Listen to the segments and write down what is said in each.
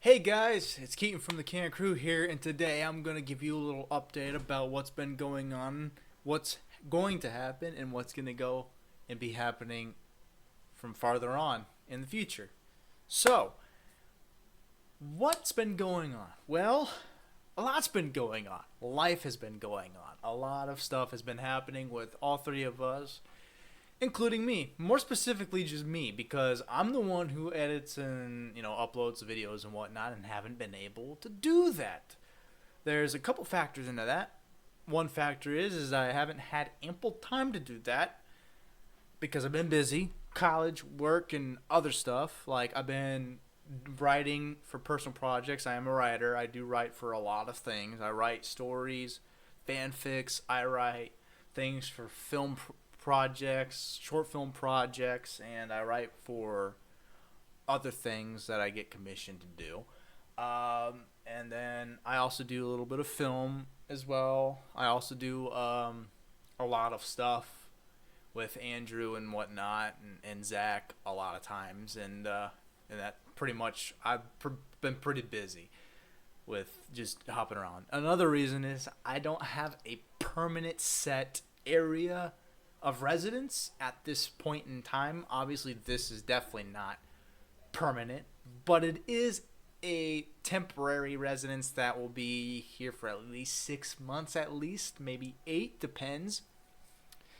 Hey guys, it's Keaton from the Can Crew here, and today I'm going to give you a little update about what's been going on, what's going to happen, and what's going to go and be happening from farther on in the future. So, what's been going on? Well, a lot's been going on. Life has been going on. A lot of stuff has been happening with all three of us, including me. More specifically, just me, because I'm the one who edits and uploads the videos and whatnot, and haven't been able to do that. There's a couple factors into that. One factor is I haven't had ample time to do that because I've been busy, college, work, and other stuff. Like I've been writing for personal projects. I am a writer. I do write for a lot of things. I write stories, fanfics. I write things for film projects, short film projects, and I write for other things that I get commissioned to do. And then I also do a little bit of film as well. I also do a lot of stuff with Andrew and whatnot, and Zach a lot of times, and that pretty much been pretty busy with just hopping around. Another reason is I don't have a permanent set area of residence at this point in time. Obviously, this is definitely not permanent, but it is a temporary residence that will be here for at least 6 months, at least maybe 8, depends.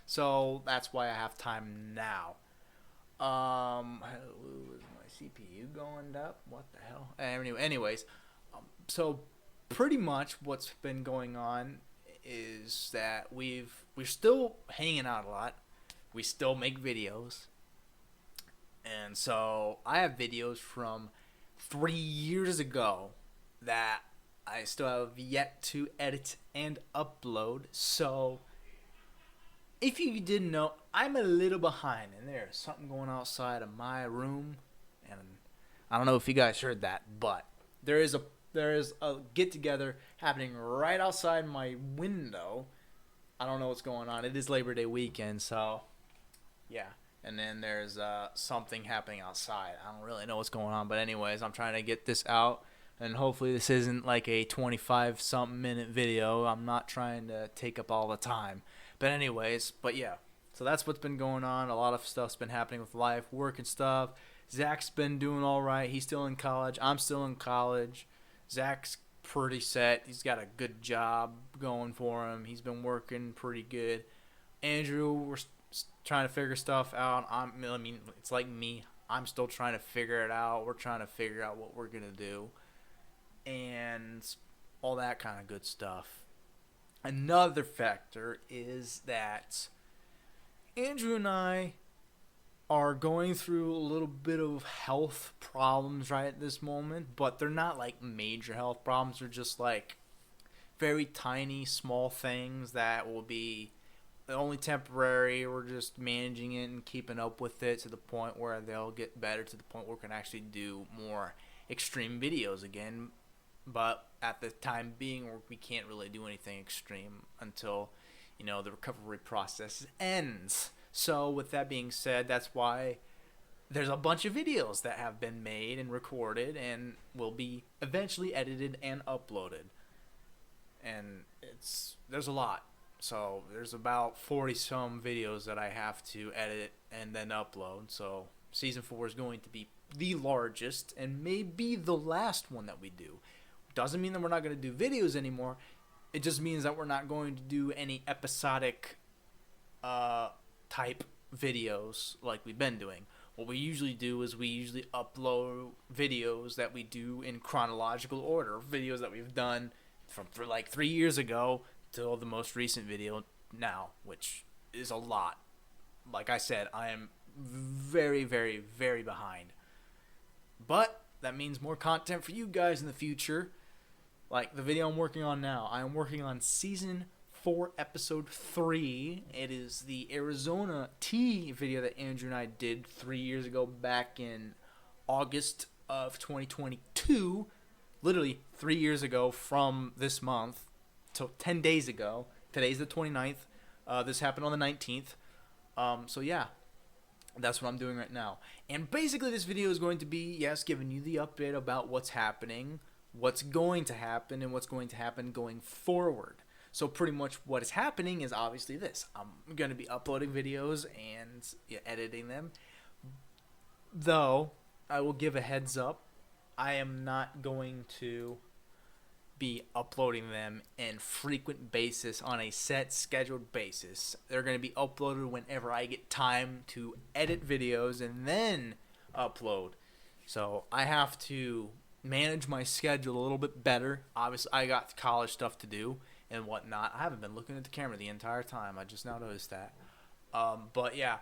So that's why I have time now. Is my CPU going up? What the hell? Anyways, so pretty much what's been going on is that we're still hanging out a lot. We still make videos. And so I have videos from 3 years ago that I still have yet to edit and upload. So if you didn't know, I'm a little behind, and there's something going outside of my room, and I don't know if you guys heard that, but there is a get together happening right outside my window. I don't know what's going on. It is Labor Day weekend, so yeah. And then there's something happening outside. I don't really know what's going on, but anyways, I'm trying to get this out, and hopefully this isn't like a 25-something minute video. I'm not trying to take up all the time. But anyways, yeah. So that's what's been going on. A lot of stuff's been happening with life, work and stuff. Zach's been doing all right. He's still in college. I'm still in college. Zach's pretty set. He's got a good job going for him. He's been working pretty good. Andrew, we're trying to figure stuff out. It's like me. I'm still trying to figure it out. We're trying to figure out what we're going to do. And all that kind of good stuff. Another factor is that Andrew and I are going through a little bit of health problems right at this moment, but they're not like major health problems. They're just like very tiny, small things that will be only temporary. We're just managing it and keeping up with it to the point where they'll get better, to the point where we can actually do more extreme videos again. But at the time being, we can't really do anything extreme until, the recovery process ends. So with that being said, that's wthere's a bunch of videos that have been made and recorded and will be eventually edited and uploaded. And there's a lot. So there's about 40 some videos that I have to edit and then upload. So season 4 is going to be the largest and maybe the last one that we do. Doesn't mean that we're not going to do videos anymore. It just means that we're not going to do any episodic type videos like we've been doing. What we usually do is we usually upload videos that we do in chronological order. Videos that we've done for like 3 years ago till the most recent video now, which is a lot. Like I said, I am very, very, very behind. But that means more content for you guys in the future. Like the video I'm working on now. I am working on Season 4, Episode 3. It is the Arizona tea video that Andrew and I did 3 years ago back in August of 2022. Literally 3 years ago from this month. So 10 days ago. Today's the 29th. This happened on the 19th. So yeah. That's what I'm doing right now. And basically this video is going to be, yes, giving you the update about what's happening, what's going to happen, and what's going to happen going forward. So pretty much what is happening is obviously this. I'm going to be uploading videos and editing them. Though, I will give a heads up, I am not going to be uploading them in frequent basis on a set scheduled basis. They're going to be uploaded whenever I get time to edit videos and then upload. So I have to manage my schedule a little bit better. Obviously, I got college stuff to do and whatnot. I haven't been looking at the camera the entire time. I just now noticed that. But yeah,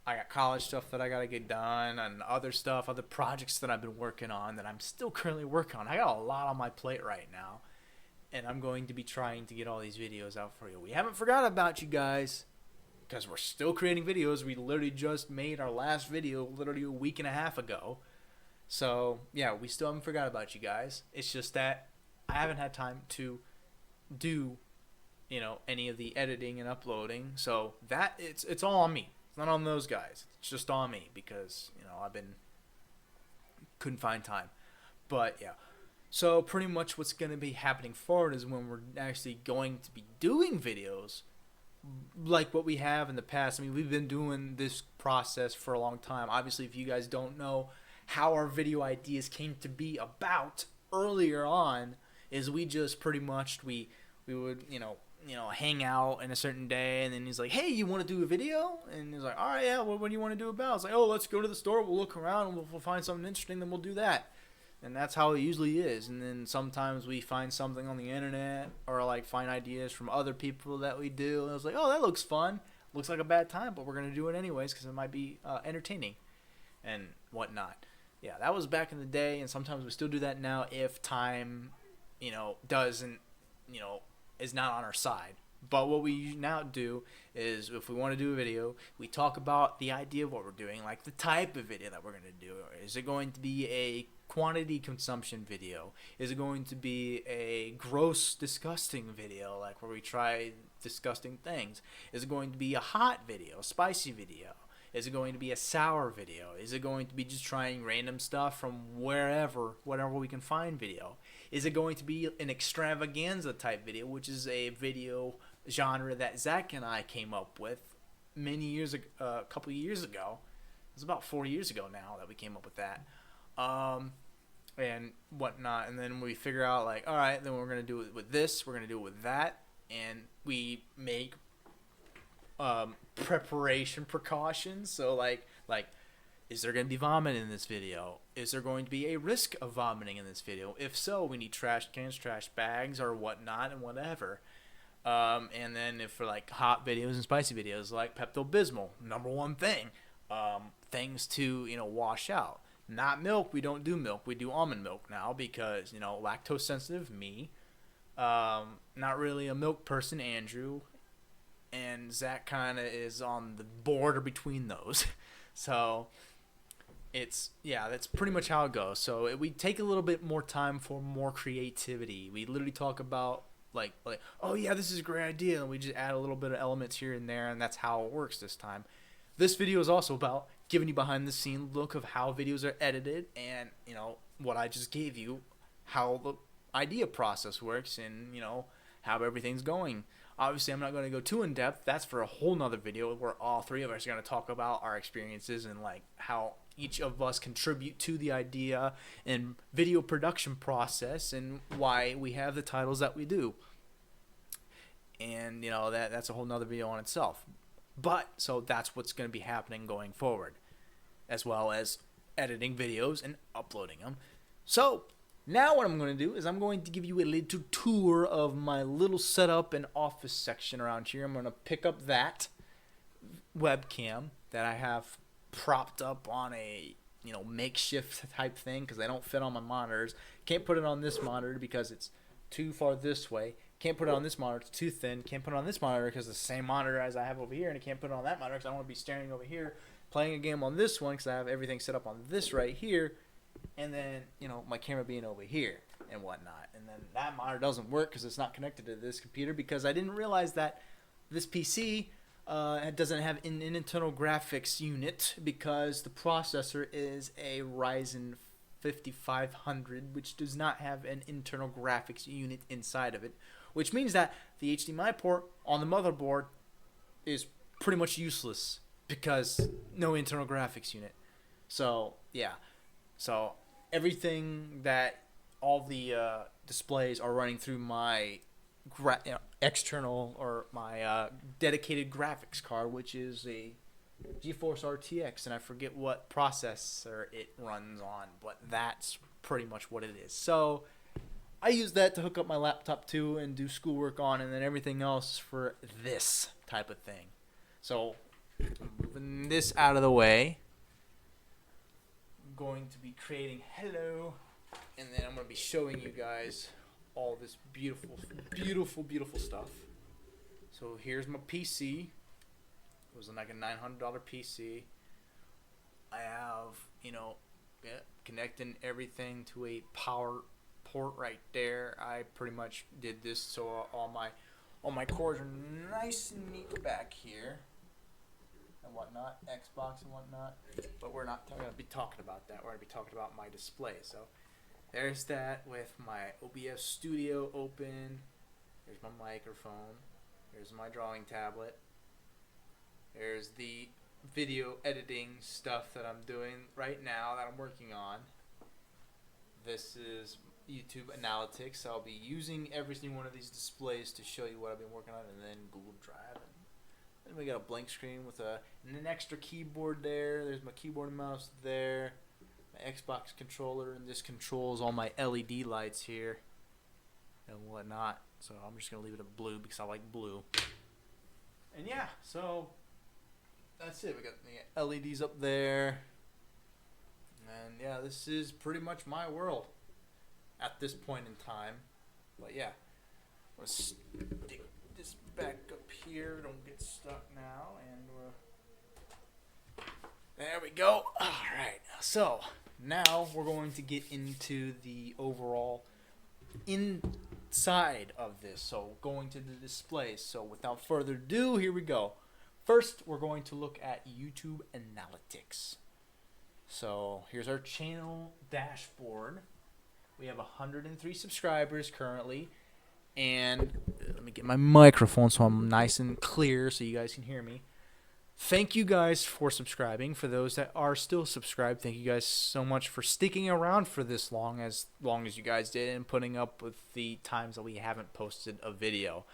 I got college stuff that I got to get done and other stuff, other projects that I've been working on that I'm still currently working on. I got a lot on my plate right now, and I'm going to be trying to get all these videos out for you. We haven't forgot about you guys because we're still creating videos. We literally just made our last video literally a week and a half ago. So, yeah, we still haven't forgot about you guys. It's just that I haven't had time to do, any of the editing and uploading. So that it's all on me. It's not on those guys. It's just on me because, couldn't find time. But yeah. So pretty much what's going to be happening forward is when we're actually going to be doing videos like what we have in the past. I mean, we've been doing this process for a long time. Obviously, if you guys don't know how our video ideas came to be about earlier on, is we just pretty much we would hang out in a certain day, and then he's like, hey, you want to do a video? And he's like, all right, yeah, what do you want to do about? It's like, oh, let's go to the store, we'll look around, and we'll find something interesting, then we'll do that. And that's how it usually is. And then sometimes we find something on the internet or like find ideas from other people that we do, and I was like, oh, that looks fun, looks like a bad time, but we're going to do it anyways because it might be entertaining and whatnot. Yeah, that was back in the day, and sometimes we still do that now if time doesn't is not on our side. But what we now do is, if we want to do a video, we talk about the idea of what we're doing, like the type of video that we're going to do. Is it going to be a quantity consumption video? Is it going to be a gross, disgusting video, like where we try disgusting things? Is it going to be a hot video, a spicy video? Is it going to be a sour video? Is it going to be just trying random stuff from whatever we can find video? Is it going to be an extravaganza type video, which is a video genre that Zach and I came up with a couple of years ago. It's about 4 years ago now that we came up with that. And whatnot. And then we figure out, like, all right, then we're going to do it with this, we're going to do it with that. And we make preparation precautions. So like is there going to be vomiting in this video? Is there going to be a risk of vomiting in this video? If so, we need trash cans, trash bags, or whatnot, and whatever. And then if for like hot videos and spicy videos, like Pepto-Bismol, number one thing, things to wash out. Not milk. We don't do milk. We do almond milk now because lactose sensitive me. Not really a milk person, Andrew. And Zach kind of is on the border between those. So that's pretty much how it goes. So we take a little bit more time for more creativity. We literally talk about like oh yeah, this is a great idea, and we just add a little bit of elements here and there, and that's how it works this time. This video is also about giving you behind the scene look of how videos are edited, and what I just gave you, how the idea process works, and how everything's going. Obviously, I'm not going to go too in depth. That's for a whole nother video where all three of us are going to talk about our experiences and like how each of us contribute to the idea and video production process and why we have the titles that we do. And that's a whole nother video on itself. But so that's what's going to be happening going forward, as well as editing videos and uploading them. So now what I'm going to do is I'm going to give you a little tour of my little setup and office section around here. I'm going to pick up that webcam that I have propped up on a makeshift type thing because they don't fit on my monitors. Can't put it on this monitor because it's too far this way. Can't put it on this monitor, it's too thin. Can't put it on this monitor because it's the same monitor as I have over here, and I can't put it on that monitor because I don't want to be staring over here playing a game on this one because I have everything set up on this right here. And then, my camera being over here and whatnot. And then that monitor doesn't work because it's not connected to this computer because I didn't realize that this PC It doesn't have an internal graphics unit because the processor is a Ryzen 5500, which does not have an internal graphics unit inside of it, which means that the HDMI port on the motherboard is pretty much useless because no internal graphics unit. So yeah, so everything that all the displays are running through my external or my dedicated graphics card, which is a GeForce RTX, and I forget what processor it runs on, but that's pretty much what it is. So I use that to hook up my laptop to and do schoolwork on, and then everything else for this type of thing. So I'm moving this out of the way. I'm going to be creating hello, and then I'm going to be showing you guys all this beautiful, beautiful, beautiful stuff. So here's my PC. It was like a $900 PC. I have, connecting everything to a power port right there. I pretty much did this so all my cords are nice and neat back here and whatnot, Xbox and whatnot. But we're not going to be talking about that. We're going to be talking about my display. So there's that with my OBS Studio open. There's my microphone. There's my drawing tablet. There's the video editing stuff that I'm doing right now that I'm working on. This is YouTube Analytics. I'll be using every single one of these displays to show you what I've been working on, and then Google Drive. And then we got a blank screen with an extra keyboard there. There's my keyboard and mouse there. My Xbox controller, and this controls all my LED lights here and whatnot. So I'm just going to leave it at blue because I like blue. And yeah, so that's it. We got the LEDs up there. And yeah, this is pretty much my world at this point in time. But yeah, I'm going to stick this back up here. Don't get stuck now. And there we go. All right. So now we're going to get into the overall inside of this. So going to the displays. So without further ado, here we go. First, we're going to look at YouTube Analytics. So here's our channel dashboard. We have 103 subscribers currently. And let me get my microphone so I'm nice and clear so you guys can hear me. Thank you guys for subscribing. For those that are still subscribed, thank you guys so much for sticking around for this long as you guys did and putting up with the times that we haven't posted a video.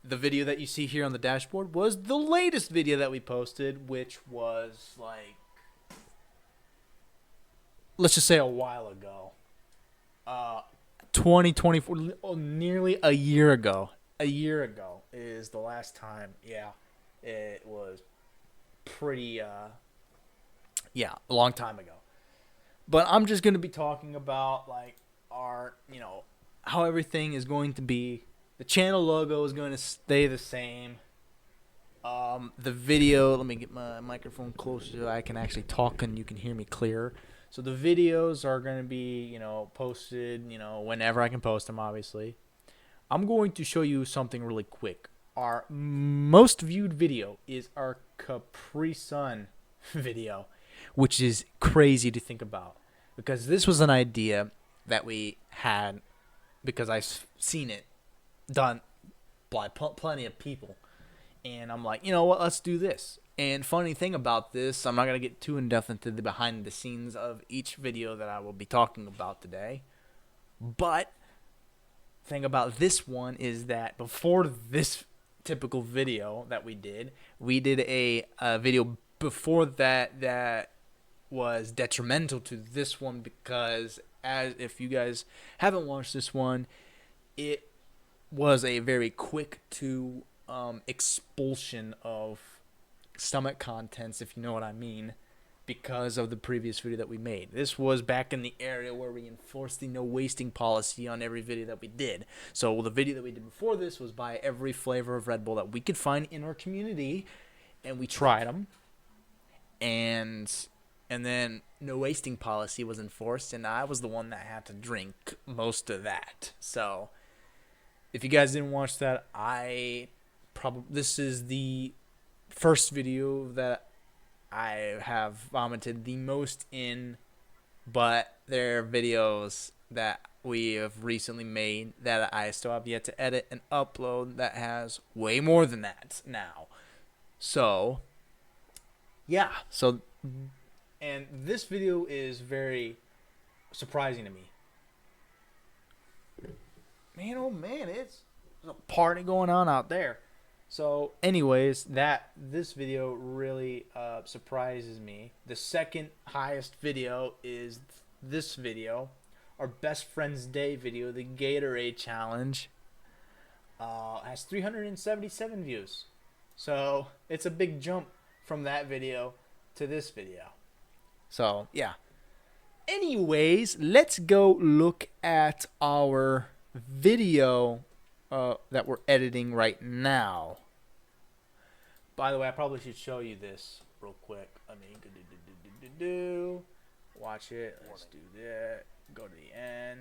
The video that you see here on the dashboard was the latest video that we posted, which was like, let's just say a while ago. 2024, nearly a year ago. A year ago is the last time. Yeah, it was pretty, a long time ago. But I'm just going to be talking about like our, how everything is going to be. The channel logo is going to stay the same. The video, let me get my microphone closer so I can actually talk and you can hear me clearer. So the videos are going to be, posted, whenever I can post them, obviously. I'm going to show you something really quick. Our most viewed video is our Capri Sun video, which is crazy to think about. Because this was an idea that we had because I've seen it done by plenty of people. And I'm like, you know what, let's do this. And funny thing about this, I'm not going to get too in-depth into the behind the scenes of each video that I will be talking about today. But thing about this one is that before this typical video that we did a video before that was detrimental to this one because as if you guys haven't watched this one, it was a very quick to expulsion of stomach contents, if you know what I mean, because of the previous video that we made. This was back in the area where we enforced the no wasting policy on every video that we did. So the video that we did before this was buy every flavor of Red Bull that we could find in our community, and we tried them. And then no wasting policy was enforced, and I was the one that had to drink most of that. So if you guys didn't watch that, this is the first video that I have vomited the most in, but there are videos that we have recently made that I still have yet to edit and upload that has way more than that now. So, yeah. So, and this video is very surprising to me. Man, oh man, there's a party going on out there. So, anyways, this video really surprises me. The second highest video is this video, our best friend's day video, the Gatorade challenge. Has 377 views. So it's a big jump from that video to this video. So yeah. Anyways, let's go look at our video that we're editing right now. By the way, I probably should show you this real quick. Watch it. Let's do that. Go to the end.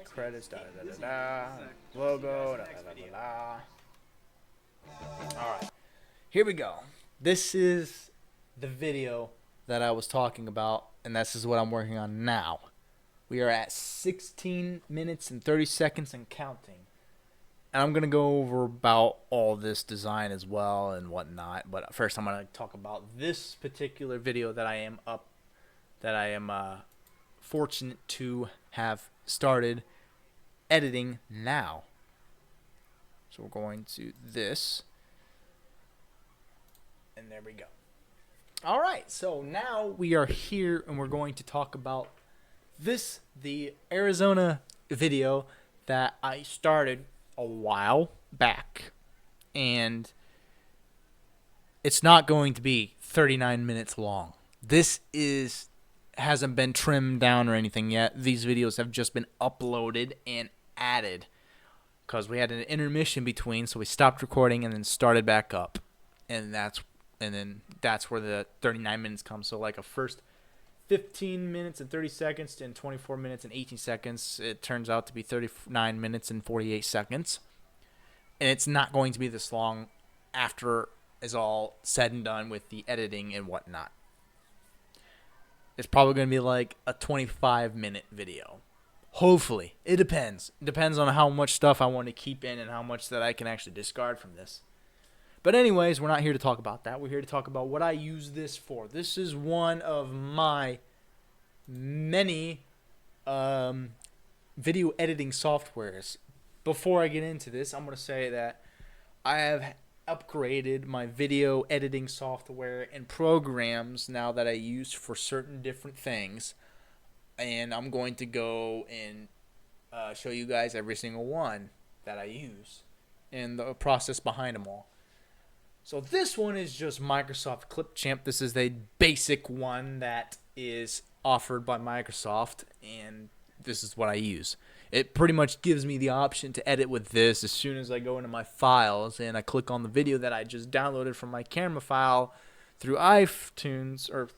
Credits, logo, Alright, here we go. This is the video that I was talking about, and this is what I'm working on now. We are at 16 minutes and 30 seconds and counting. And I'm going to go over about all this design as well and whatnot. But first I'm going to talk about this particular video that I am fortunate to have started editing now. So we're going to this, and there we go. All right, so now we are here and we're going to talk about this, the Arizona video that I started a while back, and it's not going to be 39 minutes long. This hasn't been trimmed down or anything yet. These videos have just been uploaded and added because we had an intermission between, so we stopped recording and then started back up, and then that's where the 39 minutes comes. So like a first 15 minutes and 30 seconds and 24 minutes and 18 seconds, it turns out to be 39 minutes and 48 seconds, and it's not going to be this long after it's all said and done with the editing and whatnot. It's probably going to be like a 25-minute video. Hopefully. It depends. It depends on how much stuff I want to keep in and how much that I can actually discard from this. But anyways, we're not here to talk about that. We're here to talk about what I use this for. This is one of my many video editing softwares. Before I get into this, I'm going to say that I have upgraded my video editing software and programs now that I use for certain different things, and I'm going to go and show you guys every single one that I use and the process behind them all. So this one is just Microsoft Clipchamp. This is a basic one that is offered by Microsoft, and this is what I use. It pretty much gives me the option to edit with this as soon as I go into my files and I click on the video that I just downloaded from my camera file through iTunes, or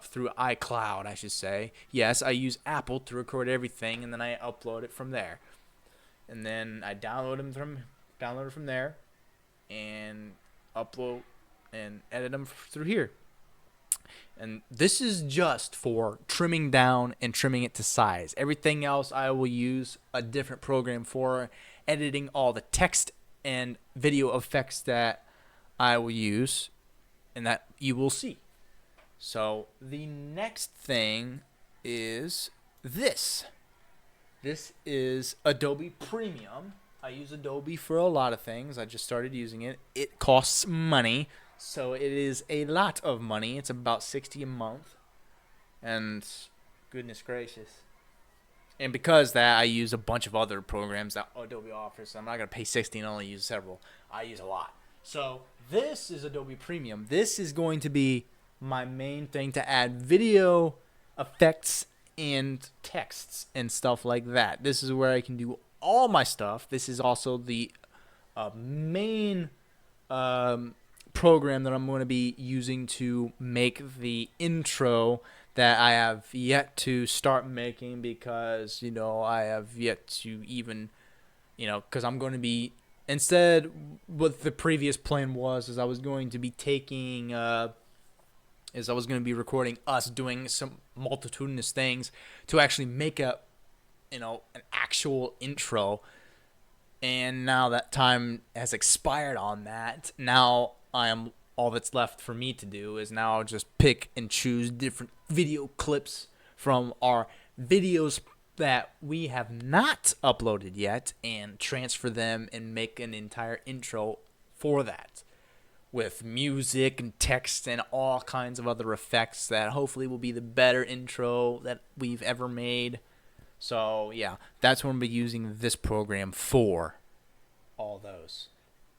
through iCloud, I should say. Yes, I use Apple to record everything, and then I upload it from there. And then I download it from there and upload and edit them through here. And this is just for trimming down and trimming it to size. Everything else I will use a different program for, editing all the text and video effects that I will use and that you will see. So the next thing is this. This is Adobe Premium. I use Adobe for a lot of things. I just started using it. It costs money, so it is a lot of money. It's about $60 a month, and goodness gracious. And because that, I use a bunch of other programs that Adobe offers. So I'm not going to pay $60 and only use several. I use a lot. So this is Adobe Premium. This is going to be my main thing to add video effects and texts and stuff like that. This is where I can do all my stuff. This is also the main program that I'm going to be using to make the intro that I have yet to start making, because I have yet to even because I'm going to be instead, what the previous plan was is I was going to be taking is I was going to be recording us doing some multitudinous things to actually make an actual intro. And now that time has expired on that. Now all that's left for me to do is now just pick and choose different video clips from our videos that we have not uploaded yet and transfer them and make an entire intro for that with music and text and all kinds of other effects that hopefully will be the better intro that we've ever made. So yeah, that's what I'm going to be using this program for, all those.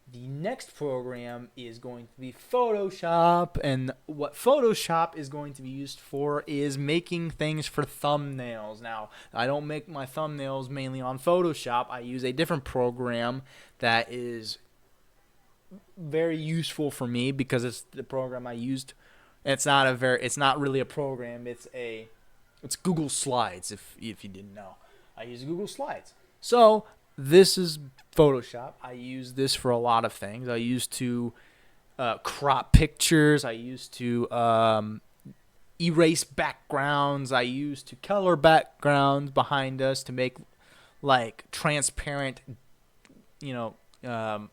The next program is going to be Photoshop, and what Photoshop is going to be used for is making things for thumbnails. Now, I don't make my thumbnails mainly on Photoshop. I use a different program that is very useful for me because it's the program I used. It's not really a program. It's Google Slides. If you didn't know, I use Google Slides. So this is Photoshop. I use this for a lot of things. I used to crop pictures. I used to erase backgrounds. I used to color backgrounds behind us to make like transparent, you know,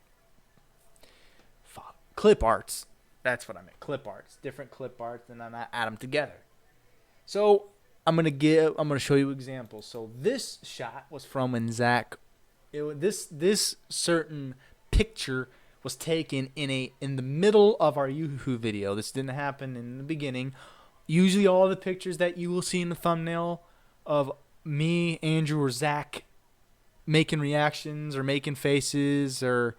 clip arts. That's what I meant. Clip arts, different clip arts, and then I add them together. So I'm gonna show you examples. So this shot was from when Zach. This certain picture was taken in the middle of our Yoo-hoo video. This didn't happen in the beginning. Usually, all the pictures that you will see in the thumbnail of me, Andrew, or Zach making reactions or making faces or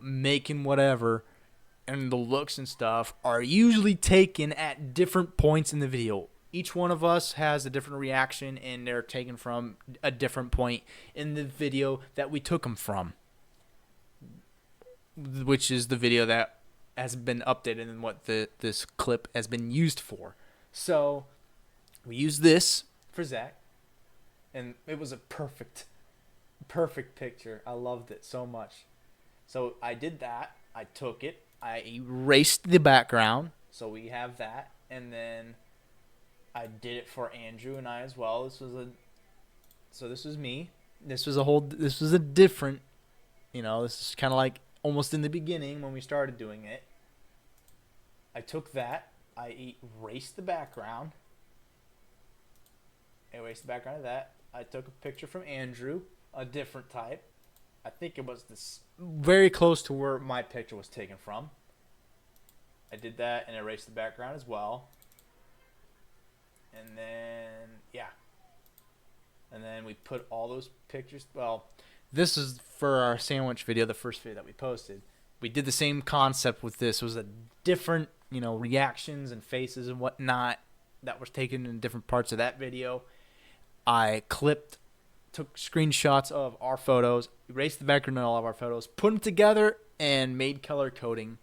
making whatever, and the looks and stuff are usually taken at different points in the video. Each one of us has a different reaction, and they're taken from a different point in the video that we took them from, which is the video that has been updated and what this clip has been used for. So we used this for Zach, and it was a perfect picture. I loved it so much. So I did that. I took it. I erased the background, so we have that, and then I did it for Andrew and I as well. This was me. This was a different, this is kind of like almost in the beginning when we started doing it. I took that. I erased the background. Erased the background of that. I took a picture from Andrew, a different type. I think it was this very close to where my picture was taken from. I did that and erased the background as well. And then we put all those pictures. Well, this is for our sandwich video, the first video that we posted. We did the same concept with this. It was a different, reactions and faces and whatnot that was taken in different parts of that video. I took screenshots of our photos, erased the background on all of our photos, put them together, and made color coding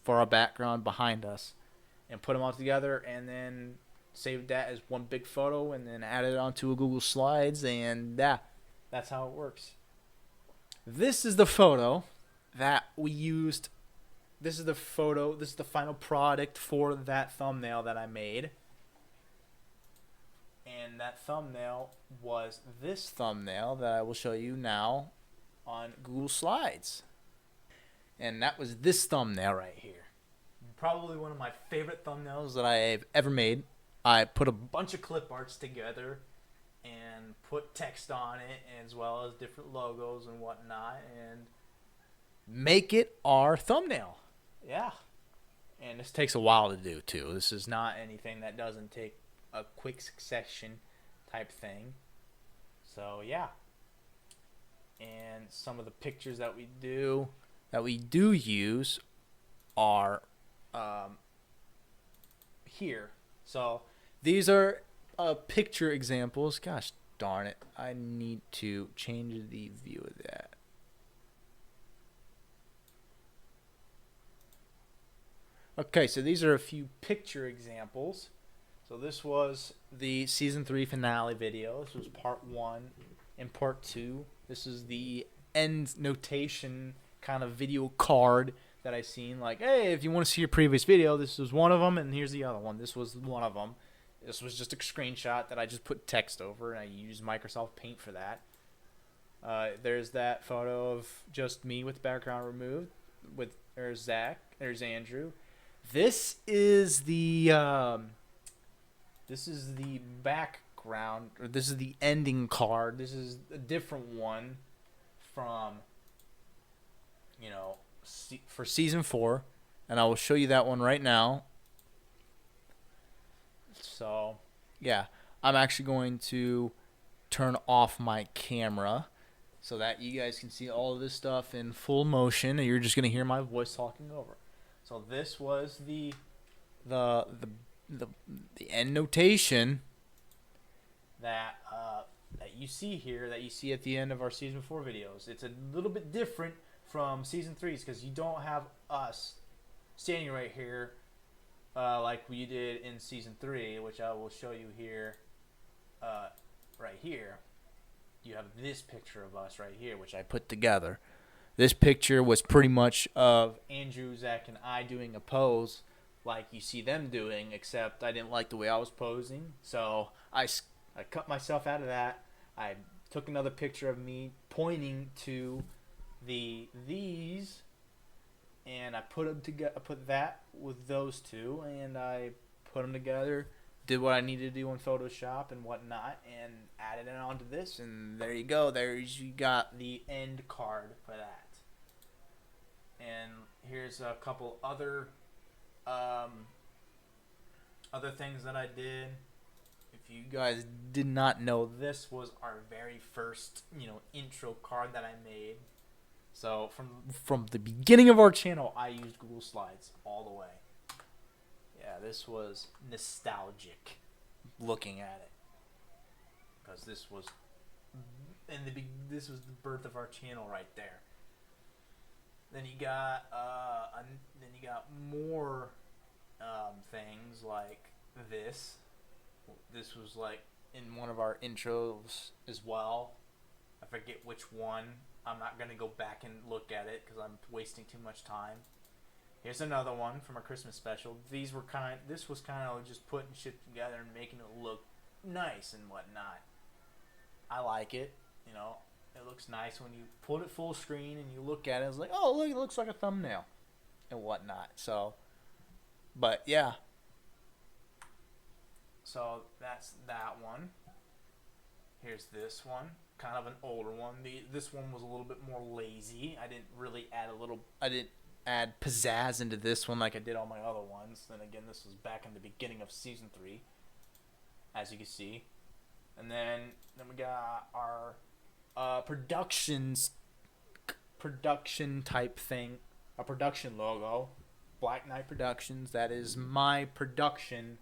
for our background behind us, and put them all together, and then saved that as one big photo, and then added it onto a Google Slides, and that's how it works. This is the photo that we used. This is the final product for that thumbnail that I made. And that thumbnail was this thumbnail that I will show you now on Google Slides. And that was this thumbnail right here. Probably one of my favorite thumbnails that I have ever made. I put a bunch of clip arts together and put text on it as well as different logos and whatnot and make it our thumbnail. Yeah. And this takes a while to do too. This is not anything that doesn't take a quick succession type thing. So yeah. And some of the pictures that we do use are here. So these are picture examples. Gosh darn it, I need to change the view of that. Okay, so these are a few picture examples. So this was the season 3 finale video. This was part 1 and part 2. This is the end notation kind of video card that I seen. Like, hey, if you want to see your previous video, this was one of them, and here's the other one. This was one of them. This was just a screenshot that I just put text over, and I used Microsoft Paint for that. There's that photo of just me with the background removed. There's Zach. There's Andrew. This is the background, or this is the ending card. This is a different one from, for season 4, and I will show you that one right now. So, yeah, I'm actually going to turn off my camera so that you guys can see all of this stuff in full motion, and you're just gonna hear my voice talking over. So this was the end notation that you see here, that you see at the end of our season 4 videos. It's a little bit different from season 3's because you don't have us standing right here like we did in season 3, which I will show you here, right here. You have this picture of us right here, which I put together. This picture was pretty much of Andrew, Zach, and I doing a pose like you see them doing, except I didn't like the way I was posing, so I cut myself out of that. I took another picture of me pointing to these, and I put them together. I put that with those two, and I put them together. Did what I needed to do in Photoshop and whatnot, and added it onto this, and there you go. There's, you got the end card for that. And here's a couple other things that I did. If you guys did not know, this was our very first, intro card that I made. So from the beginning of our channel, I used Google Slides all the way. Yeah, this was nostalgic looking at it, because this was the birth of our channel right there. Then you got more things like this. This was like in one of our intros as well. I forget which one. I'm not gonna go back and look at it because I'm wasting too much time. Here's another one from our Christmas special. This was kind of just putting shit together and making it look nice and whatnot. I like it. It looks nice when you put it full screen and you look at it. It's like, oh, look, it looks like a thumbnail and whatnot. So, but yeah. So that's that one. Here's this one, kind of an older one. This one was a little bit more lazy. I didn't add pizzazz into this one like I did all my other ones. Then again, this was back in the beginning of season 3, as you can see. And then we got our production type thing, a production logo, Black Knight Productions. That is my production.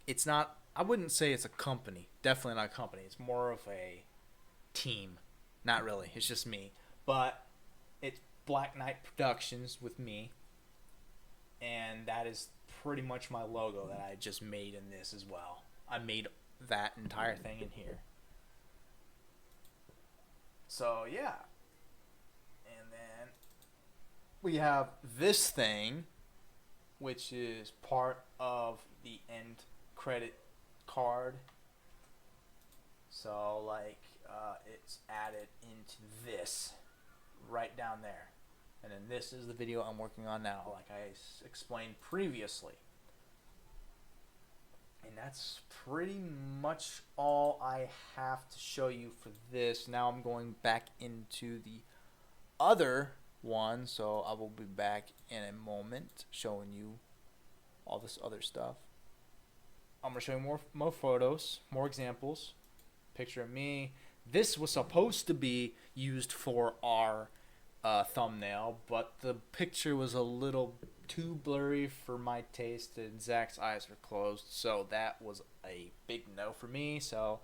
It's not, I wouldn't say it's a company. Definitely not a company. It's more of a team. Not really. It's just me. But it's Black Knight Productions with me. And that is pretty much my logo that I just made in this as well. I made that entire thing in here. So, yeah. And then we have this thing, which is part of the end credit card. So, it's added into this right down there. And then this is the video I'm working on now, like I explained previously. And that's pretty much all I have to show you for this. Now I'm going back into the other one, so I will be back in a moment showing you all this other stuff. I'm going to show you more photos, more examples. Picture of me. This was supposed to be used for our thumbnail, but the picture was a little too blurry for my taste, and Zach's eyes were closed, so that was a big no for me. So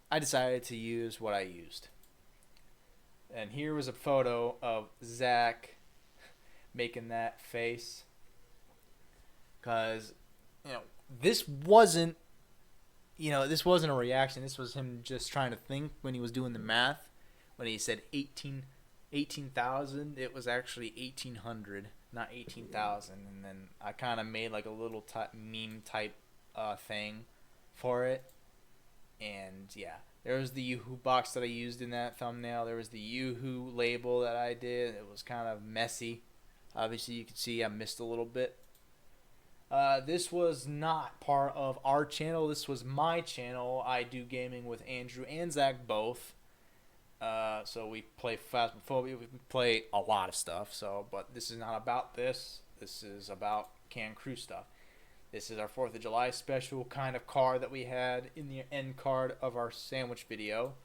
I decided to use what I used. And here was a photo of Zach making that face, because this wasn't this wasn't a reaction. This was him just trying to think when he was doing the math. When he said 18,000, it was actually 1,800, not 18,000. And then I kind of made like a little meme type thing for it. And yeah, there was the Yoo-hoo box that I used in that thumbnail. There was the Yoo-hoo label that I did. It was kind of messy. Obviously, you can see I missed a little bit. This was not part of our channel. This was my channel. I do gaming with Andrew and Zach both. So we play Phasmophobia. We play a lot of stuff. But this is not about this. This is about Can Crew stuff. This is our 4th of July special kind of card that we had in the end card of our sandwich video.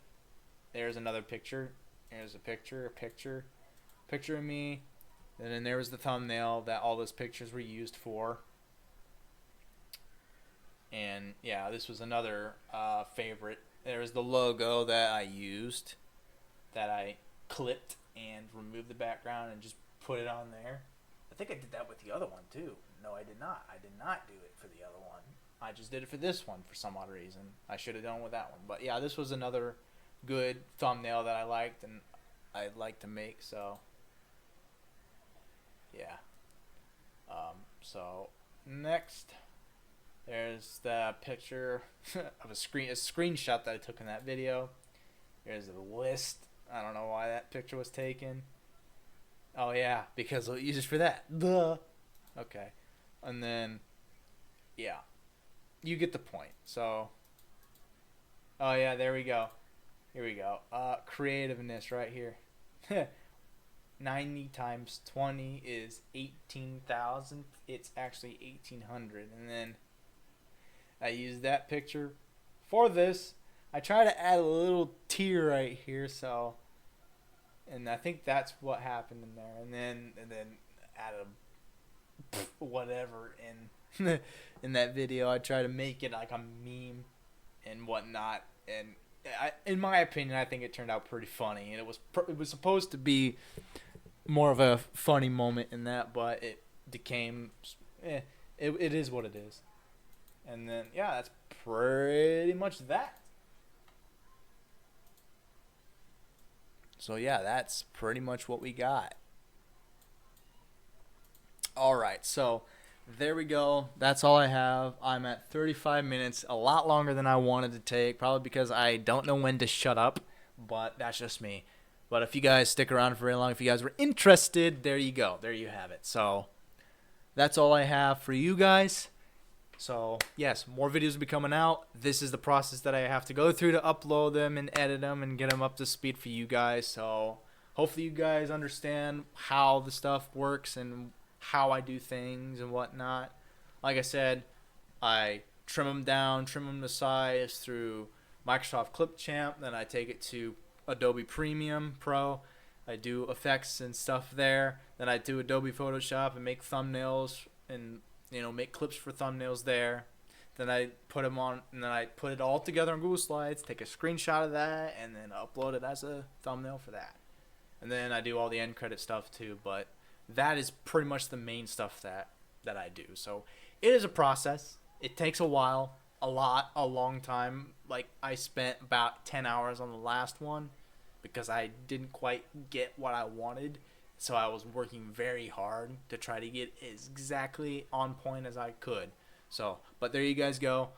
There's another picture. There's a picture of me. And then there was the thumbnail that all those pictures were used for. And yeah, this was another favorite. There's the logo that I used, that I clipped and removed the background and just put it on there. I think I did that with the other one too. No, I did not. I did not do it for the other one. I just did it for this one for some odd reason. I should have done it with that one. But yeah, this was another good thumbnail that I liked and I'd like to make. So yeah. So next, there's the picture of a screenshot that I took in that video. There's a list. I don't know why that picture was taken. Oh yeah, because I'll use it for that. Duh. Okay. And then, yeah, you get the point. So, oh yeah, there we go. Here we go. Creativeness right here. 90 times 20 is 18,000. It's actually 1,800. And then I use that picture for this. I try to add a little tear right here, so, and I think that's what happened in there. And then add a whatever in that video. I try to make it like a meme and whatnot. And in my opinion, I think it turned out pretty funny. And it was supposed to be more of a funny moment in that, but it became, it is what it is. And then, yeah, that's pretty much that. So, yeah, that's pretty much what we got. All right, so there we go. That's all I have. I'm at 35 minutes, a lot longer than I wanted to take, probably because I don't know when to shut up, but that's just me. But if you guys stick around for very long, if you guys were interested, there you go. There you have it. So that's all I have for you guys. So, yes, more videos will be coming out. This is the process that I have to go through to upload them and edit them and get them up to speed for you guys. So, hopefully you guys understand how the stuff works and how I do things and whatnot. Like I said, I trim them down, trim them to size through Microsoft Clipchamp. Then I take it to Adobe Premium Pro. I do effects and stuff there. Then I do Adobe Photoshop and make thumbnails and make clips for thumbnails there. Then I put them on, and then I put it all together on Google Slides, take a screenshot of that, and then upload it as a thumbnail for that. And then I do all the end credit stuff too, but that is pretty much the main stuff that I do. So it is a process. It takes a while, a long time. Like I spent about 10 hours on the last one because I didn't quite get what I wanted. So I was working very hard to try to get as exactly on point as I could. So, but there you guys go.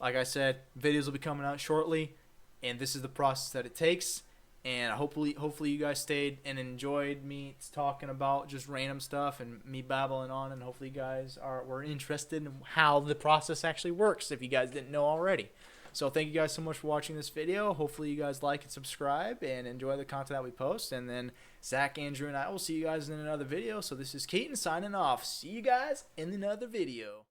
Like I said, videos will be coming out shortly, and this is the process that it takes. And hopefully you guys stayed and enjoyed me talking about just random stuff and me babbling on. And hopefully you guys were interested in how the process actually works if you guys didn't know already. So thank you guys so much for watching this video. Hopefully you guys like and subscribe and enjoy the content that we post. And then Zach, Andrew, and I will see you guys in another video. So this is Keaton signing off. See you guys in another video.